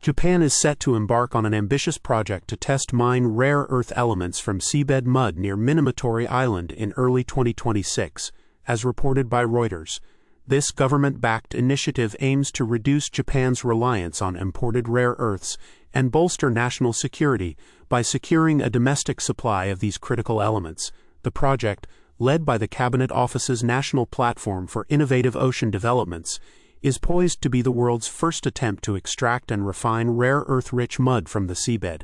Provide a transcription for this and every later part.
Japan is set to embark on an ambitious project to test mine rare earth elements from seabed mud near Minamotori Island in early 2026, as reported by Reuters. This government-backed initiative aims to reduce Japan's reliance on imported rare earths and bolster national security by securing a domestic supply of these critical elements. The project, led by the Cabinet Office's National Platform for Innovative Ocean Developments, is poised to be the world's first attempt to extract and refine rare earth-rich mud from the seabed.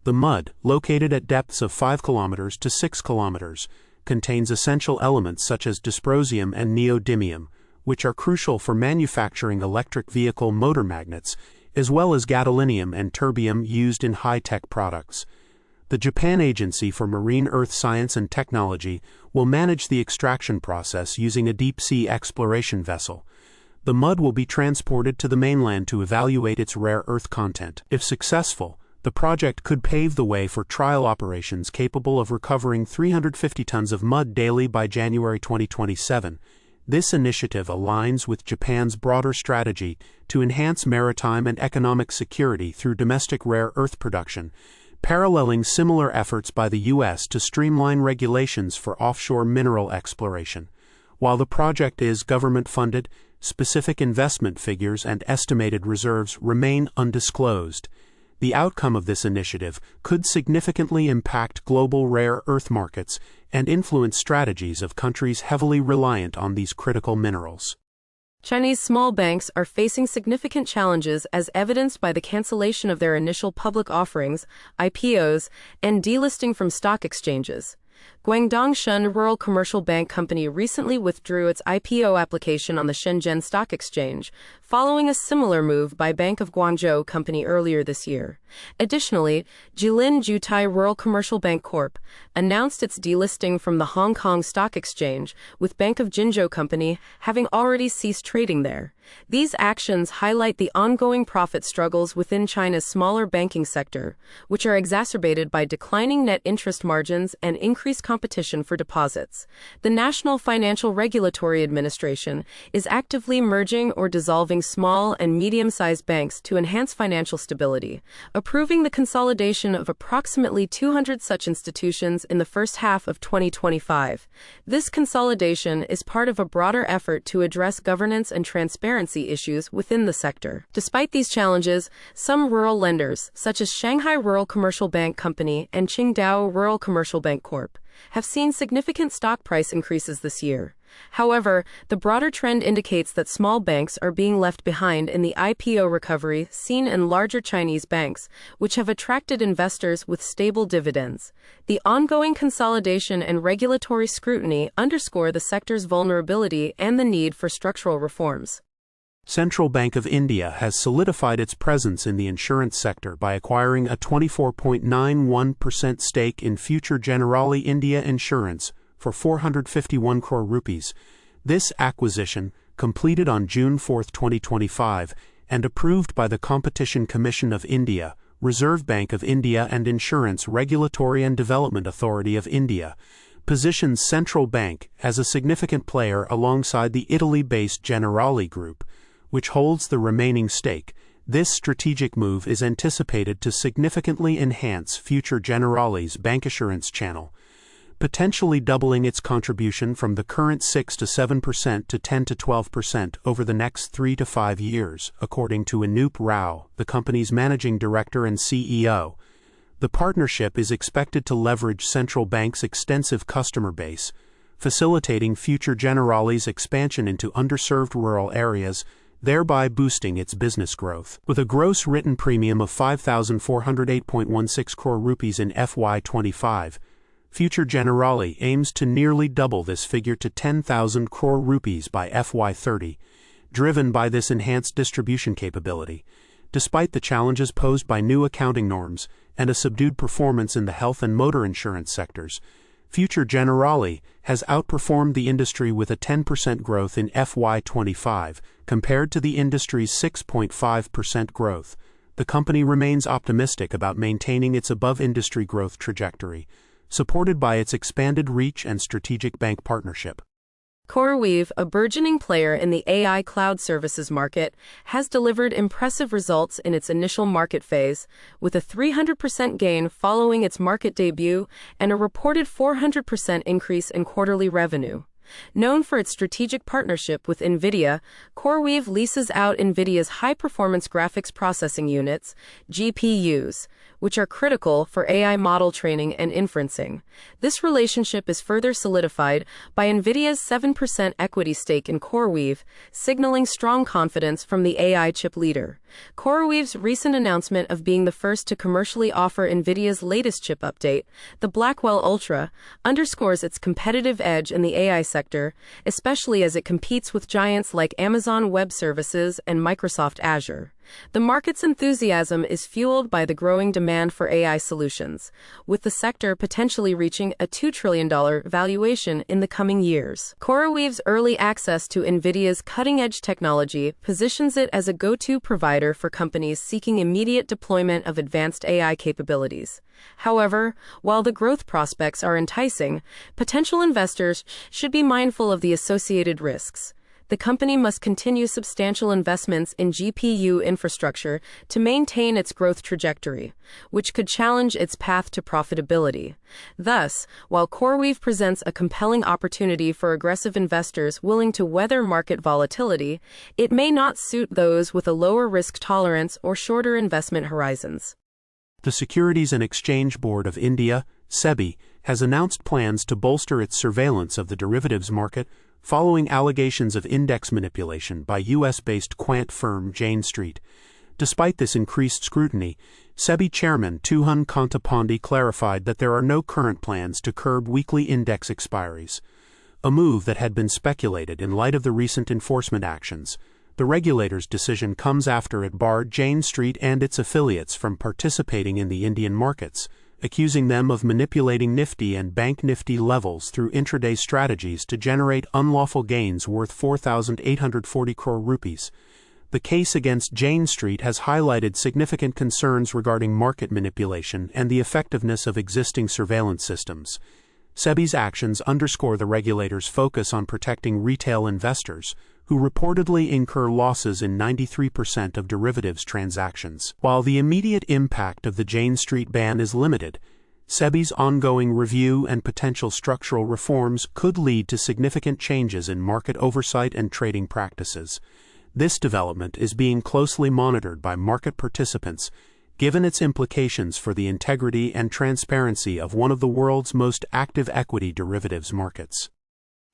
The mud, located at depths of 5 kilometers to 6 kilometers, contains essential elements such as dysprosium and neodymium, which are crucial for manufacturing electric vehicle motor magnets, as well as gadolinium and terbium used in high-tech products. The Japan Agency for Marine Earth Science and Technology will manage the extraction process using a deep-sea exploration vessel. The mud will be transported to the mainland to evaluate its rare earth content. If successful, the project could pave the way for trial operations capable of recovering 350 tons of mud daily by January 2027. This initiative aligns with Japan's broader strategy to enhance maritime and economic security through domestic rare earth production, paralleling similar efforts by the U.S. to streamline regulations for offshore mineral exploration. While the project is government-funded, specific investment figures and estimated reserves remain undisclosed. The outcome of this initiative could significantly impact global rare earth markets and influence strategies of countries heavily reliant on these critical minerals. Chinese small banks are facing significant challenges as evidenced by the cancellation of their initial public offerings, IPOs, and delisting from stock exchanges. Guangdong Shun Rural Commercial Bank Company recently withdrew its IPO application on the Shenzhen Stock Exchange, following a similar move by Bank of Guangzhou Company earlier this year. Additionally, Jilin Jutai Rural Commercial Bank Corp. Announced its delisting from the Hong Kong Stock Exchange, with Bank of Jinzhou Company having already ceased trading there. These actions highlight the ongoing profit struggles within China's smaller banking sector, which are exacerbated by declining net interest margins and increased competition for deposits. The National Financial Regulatory Administration is actively merging or dissolving small and medium-sized banks to enhance financial stability, approving the consolidation of approximately 200 such institutions in the first half of 2025. This consolidation is part of a broader effort to address governance and transparency issues within the sector. Despite these challenges, some rural lenders, such as Shanghai Rural Commercial Bank Company and Qingdao Rural Commercial Bank Corp., have seen significant stock price increases this year. However, the broader trend indicates that small banks are being left behind in the IPO recovery seen in larger Chinese banks, which have attracted investors with stable dividends. The ongoing consolidation and regulatory scrutiny underscore the sector's vulnerability and the need for structural reforms. Central Bank of India has solidified its presence in the insurance sector by acquiring a 24.91% stake in future Generali India Insurance for 451 crore rupees. This acquisition, completed on June 4, 2025, and approved by the Competition Commission of India, Reserve Bank of India and Insurance Regulatory and Development Authority of India, positions Central Bank as a significant player alongside the Italy-based Generali Group, which holds the remaining stake. This strategic move is anticipated to significantly enhance future Generali's bancassurance channel, potentially doubling its contribution from the current 6 to 7% to 10 to 12% over the next 3 to 5 years, according to Anup Rao, the company's managing director and CEO. The partnership is expected to leverage Central Bank's extensive customer base, facilitating future Generali's expansion into underserved rural areas, thereby boosting its business growth. With a gross written premium of 5,408.16 crore rupees in FY25, future Generali aims to nearly double this figure to 10,000 crore rupees by FY30, driven by this enhanced distribution capability. Despite the challenges posed by new accounting norms and a subdued performance in the health and motor insurance sectors, future Generali has outperformed the industry with a 10% growth in FY25 compared to the industry's 6.5% growth. The company remains optimistic about maintaining its above-industry growth trajectory, supported by its expanded reach and strategic bank partnership. CoreWeave, a burgeoning player in the AI cloud services market, has delivered impressive results in its initial market phase, with a 300% gain following its market debut and a reported 400% increase in quarterly revenue. Known for its strategic partnership with NVIDIA, CoreWeave leases out NVIDIA's high-performance graphics processing units, GPUs, which are critical for AI model training and inferencing. This relationship is further solidified by NVIDIA's 7% equity stake in CoreWeave, signaling strong confidence from the AI chip leader. CoreWeave's recent announcement of being the first to commercially offer NVIDIA's latest chip update, the Blackwell Ultra, underscores its competitive edge in the AI sector, especially as it competes with giants like Amazon Web Services and Microsoft Azure. The market's enthusiasm is fueled by the growing demand for AI solutions, with the sector potentially reaching a $2 trillion valuation in the coming years. CoreWeave's early access to NVIDIA's cutting-edge technology positions it as a go-to provider for companies seeking immediate deployment of advanced AI capabilities. However, while the growth prospects are enticing, potential investors should be mindful of the associated risks. The company must continue substantial investments in GPU infrastructure to maintain its growth trajectory, which could challenge its path to profitability. Thus, while CoreWeave presents a compelling opportunity for aggressive investors willing to weather market volatility, it may not suit those with a lower risk tolerance or shorter investment horizons. The Securities and Exchange Board of India, SEBI, has announced plans to bolster its surveillance of the derivatives market following allegations of index manipulation by U.S.-based quant firm Jane Street. Despite this increased scrutiny, SEBI Chairman Tuhan Kantapandi clarified that there are no current plans to curb weekly index expiries, a move that had been speculated in light of the recent enforcement actions. The regulator's decision comes after it barred Jane Street and its affiliates from participating in the Indian markets, accusing them of manipulating Nifty and Bank Nifty levels through intraday strategies to generate unlawful gains worth 4,840 crore rupees. The case against Jane Street has highlighted significant concerns regarding market manipulation and the effectiveness of existing surveillance systems. SEBI's actions underscore the regulator's focus on protecting retail investors, who reportedly incur losses in 93% of derivatives transactions. While the immediate impact of the Jane Street ban is limited, SEBI's ongoing review and potential structural reforms could lead to significant changes in market oversight and trading practices. This development is being closely monitored by market participants, given its implications for the integrity and transparency of one of the world's most active equity derivatives markets.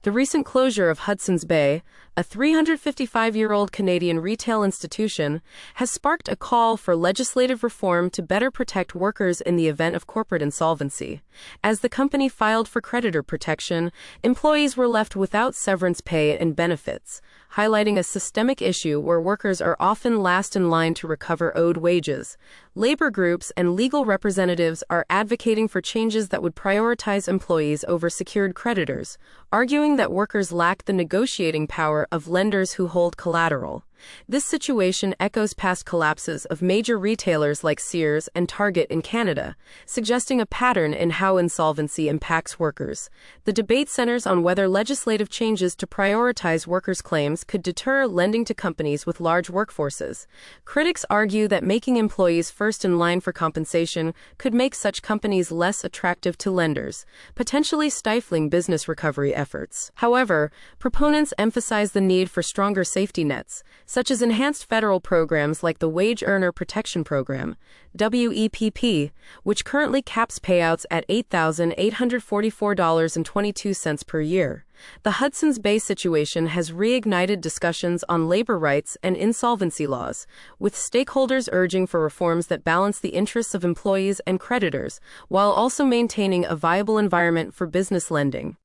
The recent closure of Hudson's Bay, a 355-year-old Canadian retail institution, has sparked a call for legislative reform to better protect workers in the event of corporate insolvency. As the company filed for creditor protection, employees were left without severance pay and benefits, highlighting a systemic issue where workers are often last in line to recover owed wages. Labor groups and legal representatives are advocating for changes that would prioritize employees over secured creditors, arguing that workers lack the negotiating power of lenders who hold collateral. This situation echoes past collapses of major retailers like Sears and Target in Canada, suggesting a pattern in how insolvency impacts workers. The debate centers on whether legislative changes to prioritize workers' claims could deter lending to companies with large workforces. Critics argue that making employees first in line for compensation could make such companies less attractive to lenders, potentially stifling business recovery efforts. However, proponents emphasize the need for stronger safety nets, such as enhanced federal programs like the Wage Earner Protection Program, WEPP, which currently caps payouts at $8,844.22 per year. The Hudson's Bay situation has reignited discussions on labor rights and insolvency laws, with stakeholders urging for reforms that balance the interests of employees and creditors, while also maintaining a viable environment for business lending.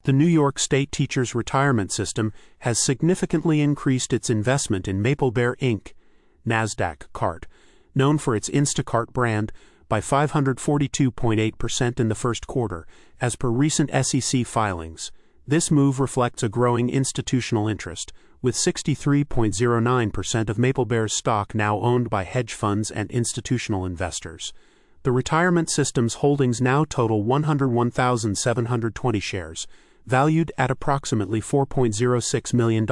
The New York State Teachers' Retirement System has significantly increased its investment in Maple Bear Inc., NASDAQ CART, known for its Instacart brand, by 542.8% in the first quarter, as per recent SEC filings. This move reflects a growing institutional interest, with 63.09% of Maple Bear's stock now owned by hedge funds and institutional investors. The retirement system's holdings now total 101,720 shares, valued at approximately $4.06 million,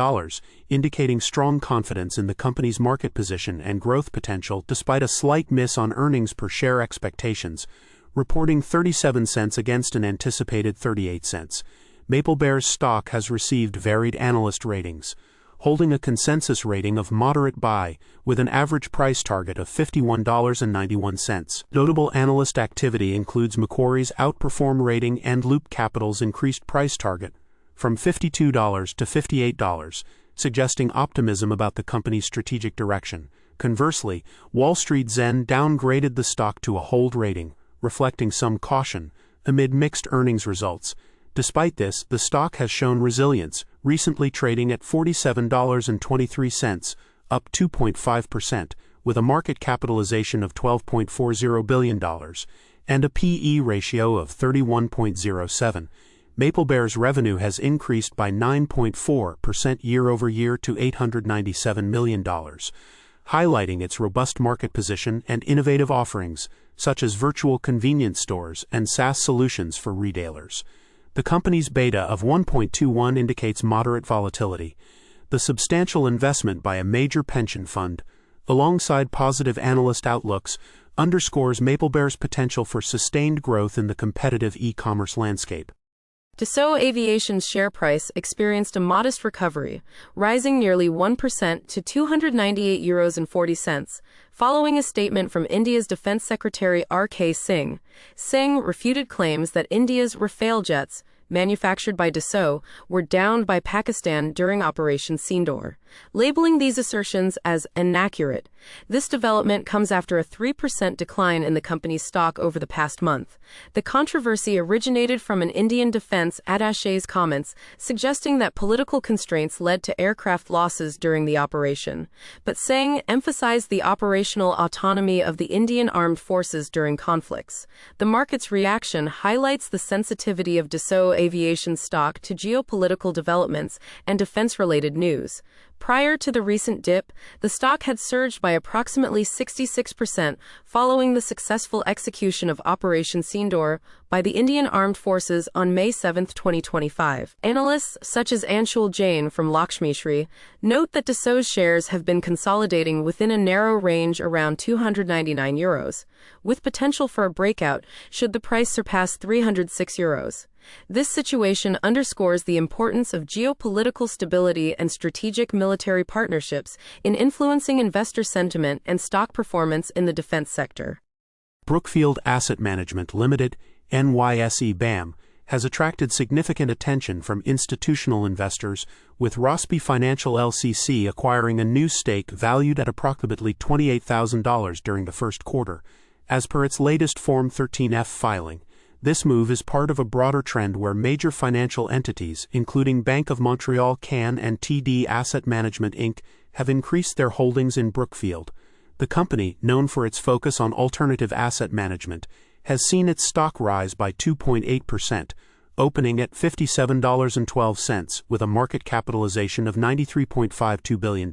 indicating strong confidence in the company's market position and growth potential despite a slight miss on earnings per share expectations, reporting 37 cents against an anticipated 38 cents. MapleBear's stock has received varied analyst ratings, holding a consensus rating of moderate buy with an average price target of $51.91. Notable analyst activity includes Macquarie's outperform rating and Loop Capital's increased price target from $52 to $58, suggesting optimism about the company's strategic direction. Conversely, Wall Street Zen downgraded the stock to a hold rating, reflecting some caution amid mixed earnings results. Despite this, the stock has shown resilience, recently trading at $47.23, up 2.5%, with a market capitalization of $12.40 billion and a P/E ratio of 31.07. MapleBear's revenue has increased by 9.4% year-over-year to $897 million, highlighting its robust market position and innovative offerings, such as virtual convenience stores and SaaS solutions for retailers. The company's beta of 1.21 indicates moderate volatility. The substantial investment by a major pension fund, alongside positive analyst outlooks, underscores MapleBear's potential for sustained growth in the competitive e-commerce landscape. Dassault Aviation's share price experienced a modest recovery, rising nearly 1% to €298.40, following a statement from India's Defence Secretary R.K. Singh. Singh refuted claims that India's Rafale jets, manufactured by Dassault, were downed by Pakistan during Operation Sindoor, labeling these assertions as inaccurate. This development comes after a 3% decline in the company's stock over the past month. The controversy originated from an Indian defense attache's comments suggesting that political constraints led to aircraft losses during the operation, but Singh emphasized the operational autonomy of the Indian armed forces during conflicts. The market's reaction highlights the sensitivity of Dassault Aviation stock to geopolitical developments and defense-related news. Prior to the recent dip, the stock had surged by approximately 66% following the successful execution of Operation Sindoor by the Indian Armed Forces on May 7, 2025. Analysts such as Anshul Jain from Lakshmishri note that Dassault's shares have been consolidating within a narrow range around €299, with potential for a breakout should the price surpass €306. This situation underscores the importance of geopolitical stability and strategic military partnerships in influencing investor sentiment and stock performance in the defense sector. Brookfield Asset Management Limited, NYSE BAM, has attracted significant attention from institutional investors, with Rosby Financial LCC acquiring a new stake valued at approximately $28,000 during the first quarter, as per its latest Form 13F filing. This move is part of a broader trend where major financial entities, including Bank of Montreal Can and TD Asset Management Inc., have increased their holdings in Brookfield. The company, known for its focus on alternative asset management, has seen its stock rise by 2.8%, opening at $57.12 with a market capitalization of $93.52 billion.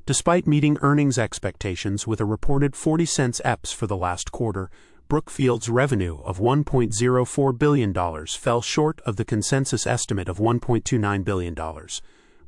Despite meeting earnings expectations with a reported 40 cents EPS for the last quarter, Brookfield's revenue of $1.04 billion fell short of the consensus estimate of $1.29 billion,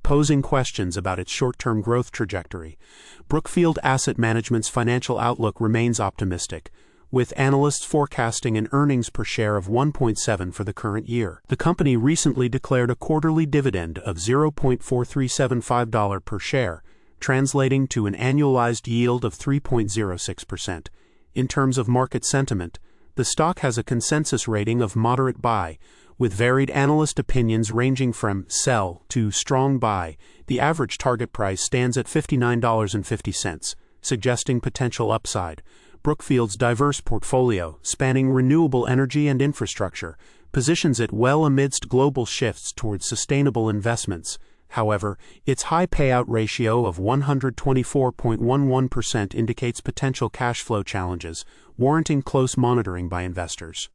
posing questions about its short-term growth trajectory. Brookfield Asset Management's financial outlook remains optimistic, with analysts forecasting an earnings per share of 1.7 for the current year. The company recently declared a quarterly dividend of $0.4375 per share, translating to an annualized yield of 3.06%. In terms of market sentiment, the stock has a consensus rating of moderate buy, with varied analyst opinions ranging from sell to strong buy. The average target price stands at $59.50, suggesting potential upside. Brookfield's diverse portfolio, spanning renewable energy and infrastructure, positions it well amidst global shifts towards sustainable investments. However, its high payout ratio of 124.11% indicates potential cash flow challenges, warranting close monitoring by investors.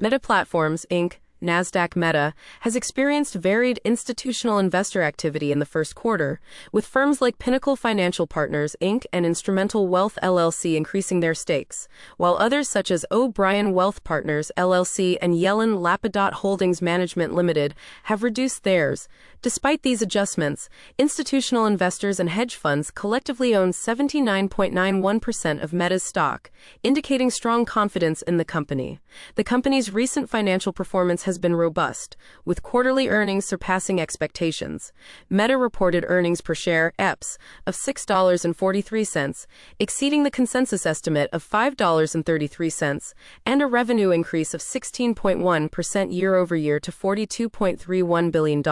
Meta Platforms, Inc., Nasdaq Meta, has experienced varied institutional investor activity in the first quarter, with firms like Pinnacle Financial Partners, Inc. and Instrumental Wealth LLC increasing their stakes, while others such as O'Brien Wealth Partners LLC and Yellen Lapidot Holdings Management Limited have reduced theirs. Despite these adjustments, institutional investors and hedge funds collectively own 79.91% of Meta's stock, indicating strong confidence in the company. The company's recent financial performance has been robust, with quarterly earnings surpassing expectations. Meta reported earnings per share (EPS) of $6.43, exceeding the consensus estimate of $5.33, and a revenue increase of 16.1% year-over-year to $42.31 billion.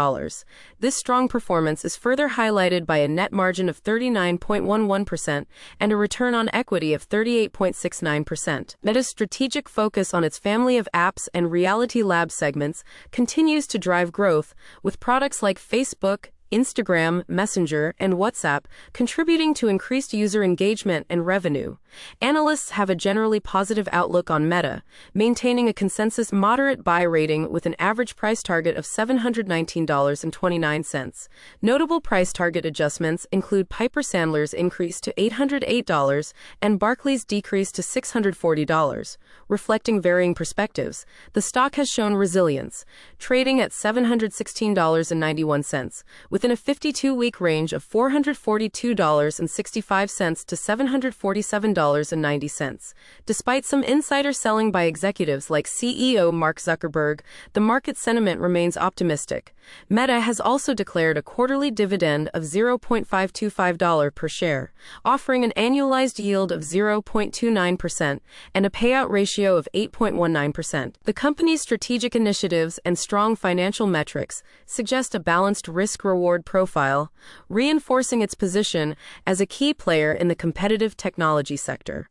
This strong performance is further highlighted by a net margin of 39.11% and a return on equity of 38.69%. Meta's strategic focus on its family of apps and Reality Labs segments continues to drive growth, with products like Facebook, Instagram, Messenger, and WhatsApp contributing to increased user engagement and revenue. Analysts have a generally positive outlook on Meta, maintaining a consensus moderate buy rating with an average price target of $719.29. Notable price target adjustments include Piper Sandler's increase to $808 and Barclays' decrease to $640. Reflecting varying perspectives, the stock has shown resilience, trading at $716.91, within a 52-week range of $442.65 to $747.90. Despite some insider selling by executives like CEO Mark Zuckerberg, the market sentiment remains optimistic. Meta has also declared a quarterly dividend of $0.525 per share, offering an annualized yield of 0.29% and a payout ratio of 8.19%. The company's strategic initiatives and strong financial metrics suggest a balanced risk-reward profile, reinforcing its position as a key player in the competitive technology sector.